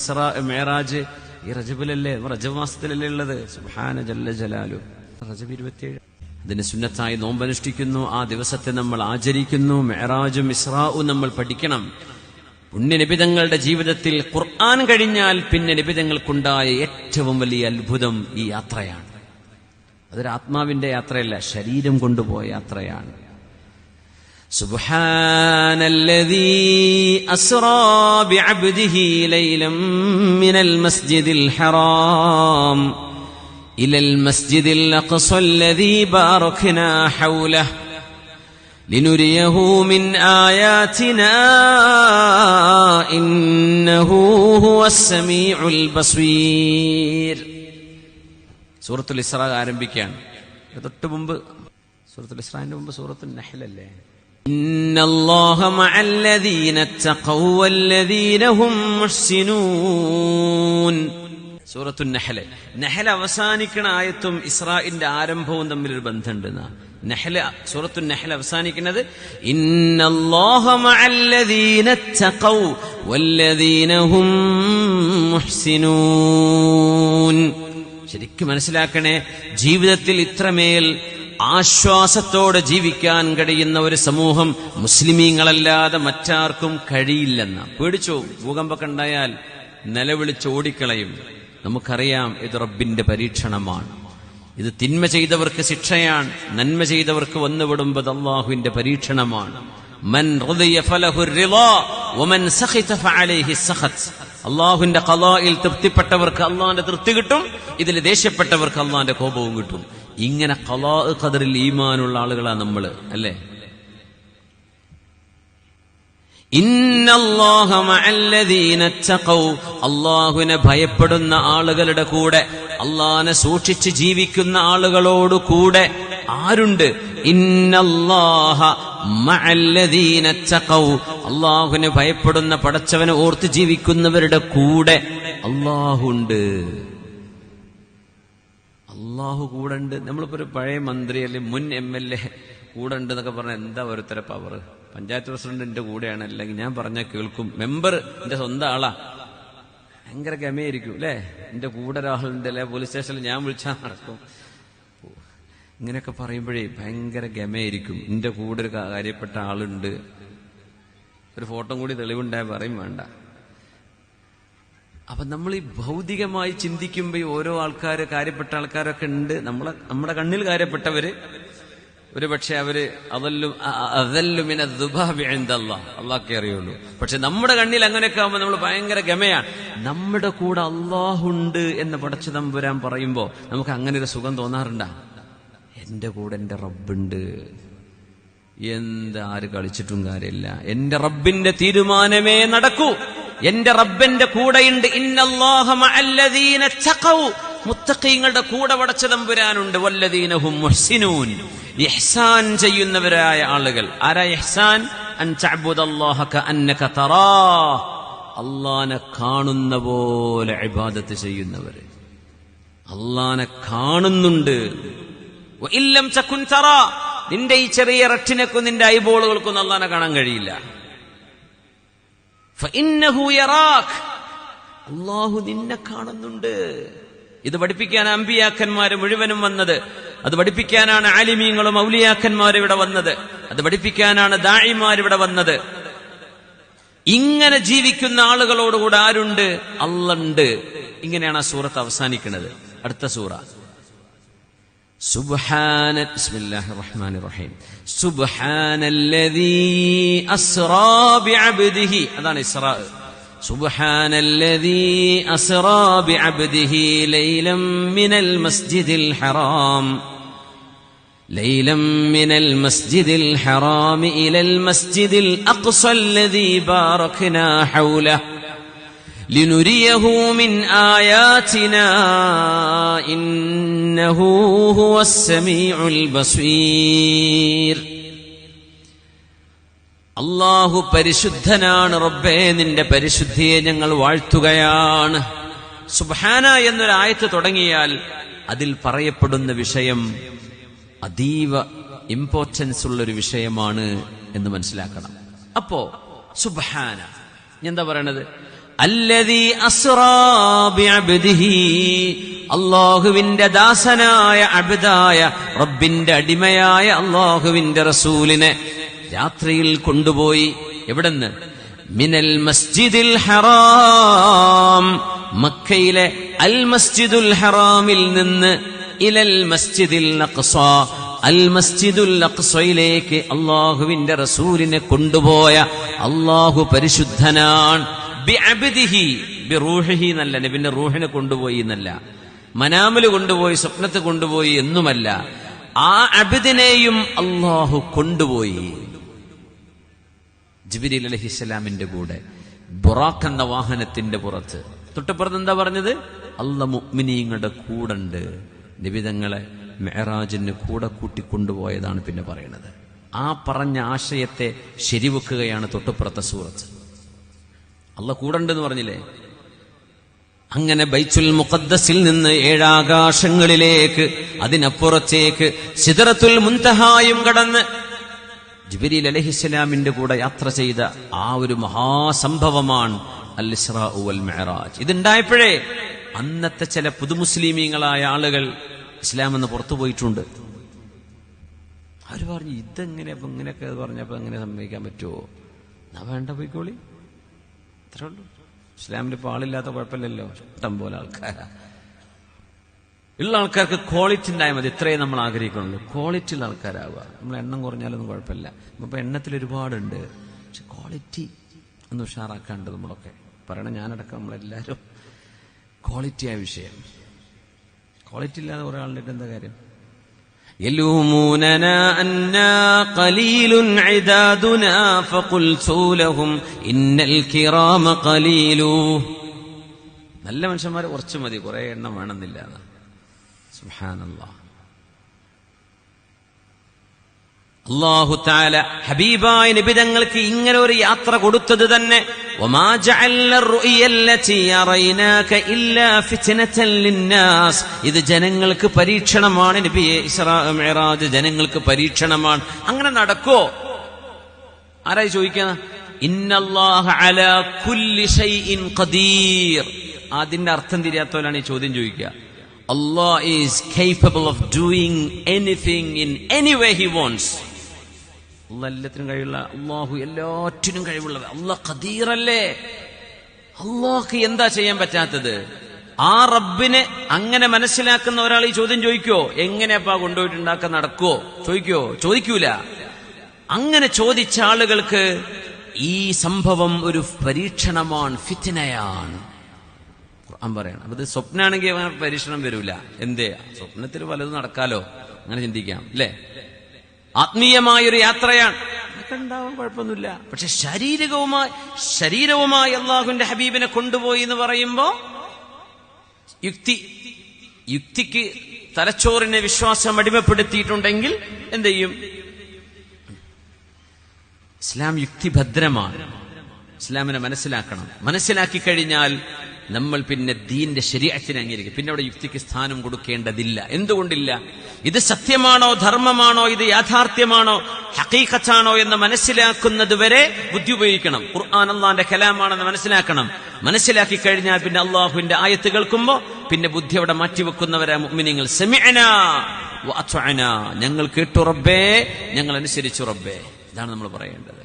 ഇസ്റാ മിഅ്റാജ് ഈ റജബിലല്ലേ, റജബ് മാസത്തിലല്ലേ ഉള്ളത്. സുബ്ഹാന ജല്ല ജലാലു. റജബ് 27 അതിന് സുന്നത്തായി നോമ്പനുഷ്ഠിക്കുന്നു. ആ ദിവസത്തെ നമ്മൾ ആചരിക്കുന്നു. മിഅ്റാജും ഇസ്റാഉം നമ്മൾ പഠിക്കണം. പുണ്യനിബിതങ്ങളുടെ ജീവിതത്തിൽ ഖുർആൻ കഴിഞ്ഞാൽ പിന്നെ നിബിതങ്ങൾക്കുണ്ടായ ഏറ്റവും വലിയ അത്ഭുതം ഈ യാത്രയാണ്. അതൊരു ആത്മാവിന്റെ യാത്രയല്ല, ശരീരം കൊണ്ടുപോയ യാത്രയാണ്. സുബ്ഹാനല്ലദീ അസ്റാ ബിഅബ്ദിഹി ലൈലൻ മിനൽ മസ്ജിദിൽ ഹറാം ഇലൽ മസ്ജിദിൽ അഖ്സല്ലദീ ബാറക്നാ ഹൗലഹു ലിനുരിയഹു മിൻ ആയാതിനാ ഇന്നഹു ഹുവസ് സമീഉൽ ബസീർ. സൂറത്തുൽ ഇസ്രാ ആരംഭിക്കുകയാണ്. തൊട്ട് മുമ്പ് സൂറത്തുൽ ഇസ്രാന്റെ മുമ്പ് സൂറത്തുൽ നഹ്ൽ അല്ലേ. ഇന്നല്ലാഹ മഅല്ലദീന തഖവ വല്ലദീന ഹും മുഹ്സിനൂൻ. സൂറത്തുൽ നഹ്ൽ. നഹ്ൽ അവസാനിക്കുന്ന ആയത്തും ഇസ്രാഇന്റെ ആരംഭവും തമ്മിലൊരു ബന്ധമുണ്ട്. സൂറത്തുൽ നഹ്ൽ അവസാനിക്കുന്നത് ഇന്നല്ലാഹ മഅല്ലദീന തഖവ വല്ലദീന ഹും മുഹ്സിനൂൻ. ശരിക്കും മനസ്സിലാക്കണേ, ജീവിതത്തിൽ ഇത്രമേൽ ആശ്വാസത്തോടെ ജീവിക്കാൻ കഴിയുന്ന ഒരു സമൂഹം മുസ്ലിമീങ്ങളല്ലാതെ മറ്റാർക്കും കഴിയില്ലെന്ന. പേടിച്ചോ, ഭൂകമ്പമൊക്കെ ഉണ്ടായാൽ നിലവിളിച്ചോടിക്കളയും. നമുക്കറിയാം ഇത് റബ്ബിന്റെ പരീക്ഷണമാണ്. ഇത് തിന്മ ചെയ്തവർക്ക് ശിക്ഷയാണ്, നന്മ ചെയ്തവർക്ക് വന്നുവിടുമ്പോൾ അല്ലാഹുവിന്റെ പരീക്ഷണമാണ്. മൻ റളിയ ഫലഹു റിളാ വമൻ സഖിത ഫഅലൈഹി സഖത്. അല്ലാഹുവിന്റെ ഖളായിൽ തൃപ്തിപ്പെട്ടവർക്ക് അല്ലാഹുവിന്റെ തൃപ്തി കിട്ടും, ഇതിൽ ദേഷ്യപ്പെട്ടവർക്ക് അല്ലാഹുവിന്റെ കോപവും കിട്ടും. ഇങ്ങനെ ഖളാ ഖദറിൽ ഈമാനുള്ള ആളുകളാണ് നമ്മൾ, അല്ലേ? ഇന്നല്ലാഹ മഅല്ലദീന തഖൗ. അല്ലാഹുവിനെ ഭയപ്പെടുന്ന ആളുകളുടെ കൂടെ, അല്ലാഹുവിനെ സൂക്ഷിച്ച് ജീവിക്കുന്ന ആളുകളോട് കൂടെ ആരുണ്ട്? ഇന്നല്ലാഹ മഅല്ലദീന തഖൗ. അല്ലാഹുവിനെ ഭയപ്പെടുന്ന, പടച്ചവനെ ഓർത്ത് ജീവിക്കുന്നവരുടെ കൂടെ അല്ലാഹുണ്ട്. അല്ലാഹു കൂടെ ഉണ്ട്. നമ്മളിപ്പോ ഒരു പഴയ മന്ത്രി അല്ലെങ്കിൽ മുൻ MLA കൂടെ ഉണ്ട് എന്നൊക്കെ പറഞ്ഞാൽ എന്താ ഓരോരുത്തരെ പവർ. പഞ്ചായത്ത് പ്രസിഡന്റ് എന്റെ കൂടെയാണ്, അല്ലെങ്കിൽ ഞാൻ പറഞ്ഞാൽ കേൾക്കും. മെമ്പർ എന്റെ സ്വന്തം ആളാ, ഭയങ്കര ഗമയായിരിക്കും അല്ലേ. എന്റെ കൂടെ ഒരാളുണ്ട് അല്ലെ, പോലീസ് സ്റ്റേഷനിൽ ഞാൻ വിളിച്ചാൽ നടക്കും. ഇങ്ങനെയൊക്കെ പറയുമ്പോഴേ ഭയങ്കര ഗമയായിരിക്കും. എന്റെ കൂടെ ഒരു കാര്യപ്പെട്ട ആളുണ്ട്, ഒരു ഫോട്ടോ കൂടി തെളിവുണ്ടായ പറയും വേണ്ട. അപ്പൊ നമ്മൾ ഈ ഭൗതികമായി ചിന്തിക്കുമ്പോൾ ഓരോ ആൾക്കാര്, കാര്യപ്പെട്ട ആൾക്കാരൊക്കെ ഉണ്ട്. നമ്മുടെ കണ്ണിൽ കാര്യപ്പെട്ടവര് ഒരു പക്ഷെ അവര് അള്ളാഹ്ക്കേ അറിയുള്ളൂ. പക്ഷെ നമ്മുടെ കണ്ണിൽ അങ്ങനെയൊക്കെ ആവുമ്പോൾ നമ്മൾ ഭയങ്കര ഗമയാണ്. നമ്മുടെ കൂടെ അള്ളാഹുണ്ട് എന്ന് പടച്ചു തമ്പുരാൻ പറയുമ്പോ നമുക്ക് അങ്ങനെ ഒരു സുഖം തോന്നാറുണ്ടാ? എന്റെ കൂടെ എന്റെ റബ്ബുണ്ട്, എന്താര് കളിച്ചിട്ടും കാര്യമില്ല, എന്റെ റബ്ബിന്റെ തീരുമാനമേ നടക്കൂ, എന്റെ റബ്ബിന്റെ കൂടെയുണ്ട്. ഇന്നല്ലാഹ മഅല്ലദീന തഖൗ. മുത്തഖീങ്ങളുടെ കൂടെ പടച്ച തമ്പുരാനുണ്ട്. വല്ലദീന ഹും മുഹ്സിനൂൻ. ഇഹ്സാൻ ചെയ്യുന്നവരായ ആളുകൾ. ആരാ ഇഹ്സാൻ? അൻ തഅബ്ദുല്ലാഹ കഅന്നക തറാഹ്. അല്ലാഹനെ കാണുന്ന പോലെ ഇബാദത്ത് ചെയ്യുന്നവര്. അല്ലാഹനെ കാണുന്നുണ്ട്. വഇല്ലം തകുൻ തറാ. നിന്റെ ഈ ചെറിയ റെറ്റിനക്കും നിന്റെ ഐബോളുകൾക്കൊന്നും അല്ലാഹനെ കാണാൻ കഴിയില്ല. ഫഇന്നഹു യറാക്. അല്ലാഹു നിന്നെ കാണുന്നുണ്ട്. ഇത് പഠിപ്പിക്കാൻ അമ്പിയാക്കന്മാര് മുഴുവനും വന്നത്. അത് പഠിപ്പിക്കാനാണ് ആലിമീങ്ങളും ഔലിയാക്കന്മാരും ഇവിടെ വന്നത്. അത് പഠിപ്പിക്കാനാണ് ദാഇമാർ ഇവിടെ വന്നത്. ഇങ്ങനെ ജീവിക്കുന്ന ആളുകളോടുകൂടെ ആരുണ്ട്? അല്ലാഹുണ്ട്. ഇങ്ങനെയാണ് ആ സൂറത്ത് അവസാനിക്കുന്നത്. അടുത്ത സൂറ ബിസ്മില്ലാഹിർ റഹ്മാനിർ റഹീം. സുബ്ഹാനല്ലദീ അസ്റാ ബിഅബ്ദിഹി. അതാണ് ഇസ്റാ. സുബ്ഹാനല്ലദീ അസ്റാ ബിഅബ്ദിഹി ലൈലൻ മിനൽ മസ്ജിദിൽ ഹറാം ഇലൽ മസ്ജിദിൽ അഖ്സല്ലദീ ബാറക്നാ ഹൗലഹു ലിനുരിയഹു മിൻ ആയാതിനാ ഇന്നഹു ഹുവസ് സമീഉൽ ബസീർ. അല്ലാഹു പരിശുദ്ധനാണ്. റബ്ബേ, നിന്റെ പരിശുദ്ധിയെ ഞങ്ങൾ വാഴ്ത്തുകയാണ്. സുബ്ഹാന എന്നൊരു ആയത്ത് തുടങ്ങിയാൽ അതിൽ പറയപ്പെടുന്ന വിഷയം അതീവ ഇമ്പോർട്ടൻസ് ഉള്ളൊരു വിഷയമാണ് എന്ന് മനസ്സിലാക്കണം. അപ്പോ സുബ്ഹാന എന്താ പറയണത്? അല്ലദീ അസ്റാ ബിഅബ്ദിഹി, അല്ലാഹുവിന്റെ ദാസനായ അബ്ദായ റബ്ബിന്റെ അടിമയായ അല്ലാഹുവിന്റെ റസൂലിനെ രാത്രിയിൽ കൊണ്ടുപോയി. എവിടെന്ന്? മിനൽ മസ്ജിദിൽ ഹറാം, മക്കയിലെ അൽ മസ്ജിദുൽ ഹറാമിൽ നിന്ന് ഇലൽ മസ്ജിദിൽ അഖ്സ, അൽ മസ്ജിദുൽ അഖ്സയിലേക്ക് അല്ലാഹുവിന്റെ റസൂലിനെ കൊണ്ടുപോയ അല്ലാഹു പരിശുദ്ധനാണ്. ബിഅബ്ദിഹി, ബിറൂഹിഹി എന്നല്ല, നബിന്റെ റൂഹിനെ കൊണ്ടുപോയി എന്നല്ല, മനാമില് കൊണ്ടുപോയി, സ്വപ്നത്ത് കൊണ്ടുപോയി എന്നുമല്ല, ആ അബ്ദിനെയും അല്ലാഹു കൊണ്ടുപോയി. ജിബ്രീൽ അലൈഹിസ്സലാമിന്റെ കൂടെ ബുറാഖ് എന്ന വാഹനത്തിന്റെ പുറത്ത്. തൊട്ടപ്പുറത്ത് എന്താ പറഞ്ഞത്? അല്ലാഹു മുഅ്മിനീങ്ങളുടെ കൂടെണ്ട്. നബി തങ്ങളെ മിഅ്റാജിന് കൂടെ കൂട്ടിക്കൊണ്ടുപോയതാണ് പിന്നെ പറയുന്നത്. ആ പറഞ്ഞ ആശയത്തെ ശരിവെക്കുകയാണ് തൊട്ടുപുറത്തെ സൂറത്ത്. അല്ലാഹു കൂടെണ്ടെന്ന് പറഞ്ഞില്ലേ? അങ്ങനെ ബൈത്തുൽ മുഖദ്ദസിൽ നിന്ന് 7 ആകാശങ്ങളിലേക്ക്, അതിനപ്പുറത്തേക്ക് സിദ്റത്തുൽ മുൻതഹായും കടന്ന് ജിബ്രീൽ അലൈഹിസ്സലാമിന്റെ കൂടെ യാത്ര ചെയ്ത ആ ഒരു മഹാസംഭവമാണ് അൽ ഇസ്റാ വൽ മിഅ്റാജ്. ഇതുണ്ടായപ്പോഴേ അന്നത്തെ ചില പുതുമുസ്ലിമീങ്ങളായ ആളുകൾ ഇസ്ലാം എന്ന് പുറത്തു പോയിട്ടുണ്ട്. അവർ പറഞ്ഞു, ഇതെങ്ങനെ അപ്പൊ ഇങ്ങനെയൊക്കെ പറഞ്ഞപ്പോ എങ്ങനെ സമ്മതിക്കാൻ പറ്റുമോ? എന്നാ വേണ്ട, പോയിക്കോളി, അത്രേ ഉള്ളൂ. ഇസ്ലാമിൽ ഇപ്പോൾ ആളില്ലാത്ത കുഴപ്പമില്ലല്ലോ, ഇഷ്ടം പോലെ ആൾക്കാരാ. ഉള്ള ആൾക്കാർക്ക് ക്വാളിറ്റി ഉണ്ടായാൽ മതി, ഇത്രയും നമ്മൾ ആഗ്രഹിക്കുന്നുള്ളൂ. ക്വാളിറ്റി ഉള്ള ആൾക്കാരാവുക. നമ്മൾ എണ്ണം കുറഞ്ഞാലൊന്നും കുഴപ്പമില്ല. ഇപ്പൊ എണ്ണത്തിൽ ഒരുപാടുണ്ട്, പക്ഷെ ക്വാളിറ്റി ഒന്ന് ഉഷാറാക്കാണ്ട് നമ്മളൊക്കെ പറയണം. ഞാനടക്കം നമ്മളെല്ലാവരും ക്വാളിറ്റിയായ വിഷയം. ക്വാളിറ്റി ഇല്ലാതെ കുറെ ആളുടെ എന്താ കാര്യം? يلوموننا أننا قليل عدادنا فقلت لهم إن الكرام قليل. നല്ല മനുഷ്യന്മാർ കുറച്ച് മതി, കുറെ എണ്ണം വേണമെന്നില്ല. സുബ്ഹാനല്ലാഹ്. അല്ലാഹു തആല ഹബീബായ നബി തങ്ങൾക്ക് ഇങ്ങനെ ഒരു യാത്ര കൊടുത്തത് തന്നെ വമാ ജഅൽന റുയല്ലതി യറൈനാക ഇല്ലാ ഫിത്നതൻ ലിന്നാസ്, ഇത് ജനങ്ങൾക്ക് പരീക്ഷണമാണ്. നബിയെ ഇസ്റാ മിഅ്റാജ് ജനങ്ങൾക്ക് പരീക്ഷണമാണ്. അങ്ങനെ നടക്കോ? ആരായി ചോദിക്കുന്ന? ഇന്നല്ലാഹ അലാ കുല്ലി ഷൈഇൻ ഖദീർ. അതിന്റെ അർത്ഥം തിരിയാത്തവരാണ് ഈ ചോദ്യം ചോദിക്കുക. Allah is capable of doing anything in any way he wants. അല്ലാഹ് എല്ലാത്തിനും കഴിവുള്ള, അല്ലാഹു എല്ലാറ്റിനും കഴിവുള്ളത്. അല്ലാഹ് ഖദീർ അല്ലേ? അല്ലാഹ്ക്ക് എന്താ ചെയ്യാൻ പറ്റാത്തത്? ആ റബ്ബിനെ അങ്ങനെ മനസ്സിലാക്കുന്ന ഒരാൾ ഈ ചോദ്യം ചോദിക്കോ? എങ്ങനെയപ്പാ കൊണ്ടുപോയിട്ടുണ്ടാക്കാൻ നടക്കോ? ചോദിക്കോ? ചോദിക്കൂല. അങ്ങനെ ചോദിച്ച ആളുകൾക്ക് ഈ സംഭവം ഒരു പരീക്ഷണമാണ്, ഫിത്നയാണ്. ഖുർആൻ പറയണം. അപ്പൊ ഇത് സ്വപ്നാണെങ്കിൽ പരീക്ഷണം വരൂല. എന്തേ? സ്വപ്നത്തിൽ പലതും നടക്കാലോ, അങ്ങനെ ചിന്തിക്കാം അല്ലേ? ആത്മീയമായൊരു യാത്രയാണ്, അതൊക്കെ ഉണ്ടാവാൻ കുഴപ്പമൊന്നുമില്ല. പക്ഷെ ശരീരവുമായി അള്ളാഹുവിന്റെ ഹബീബിനെ കൊണ്ടുപോയി എന്ന് പറയുമ്പോ യുക്തിക്ക് തലച്ചോറിനെ വിശ്വാസം അടിമപ്പെടുത്തിയിട്ടുണ്ടെങ്കിൽ എന്ത് ചെയ്യും? ഇസ്ലാം യുക്തിഭദ്രമാണ്. ഇസ്ലാമിനെ മനസ്സിലാക്കണം. മനസ്സിലാക്കി കഴിഞ്ഞാൽ നമ്മൾ പിന്നെ ദീന്റെ ശരീഅത്തിനെ അംഗീകരിക്കും. പിന്നെ അവിടെ യുക്തിക്ക് സ്ഥാനം കൊടുക്കേണ്ടതില്ല. എന്തുകൊണ്ടില്ല? ഇത് സത്യമാണോ, ധർമ്മമാണോ, ഇത് യാഥാർത്ഥ്യമാണോ, ഹഖീഖത്താണോ എന്ന് മനസ്സിലാക്കുന്നത് വരെ ബുദ്ധി ഉപയോഗിക്കണം. ഖുർആൻ അല്ലാഹുവിന്റെ കലാമാണെന്ന് മനസ്സിലാക്കണം. മനസ്സിലാക്കി കഴിഞ്ഞാൽ പിന്നെ അള്ളാഹുവിന്റെ ആയത്ത് കേൾക്കുമ്പോ പിന്നെ ബുദ്ധി അവിടെ മാറ്റിവെക്കുന്നവരാ മുഅ്മിനീങ്ങൾ. സമിഅനാ വഅത്വഅനാ, ഞങ്ങൾ കേട്ടു റബ്ബേ, ഞങ്ങൾ അനുസരിച്ചു റബ്ബേ. ഇതാണ് നമ്മൾ പറയേണ്ടത്.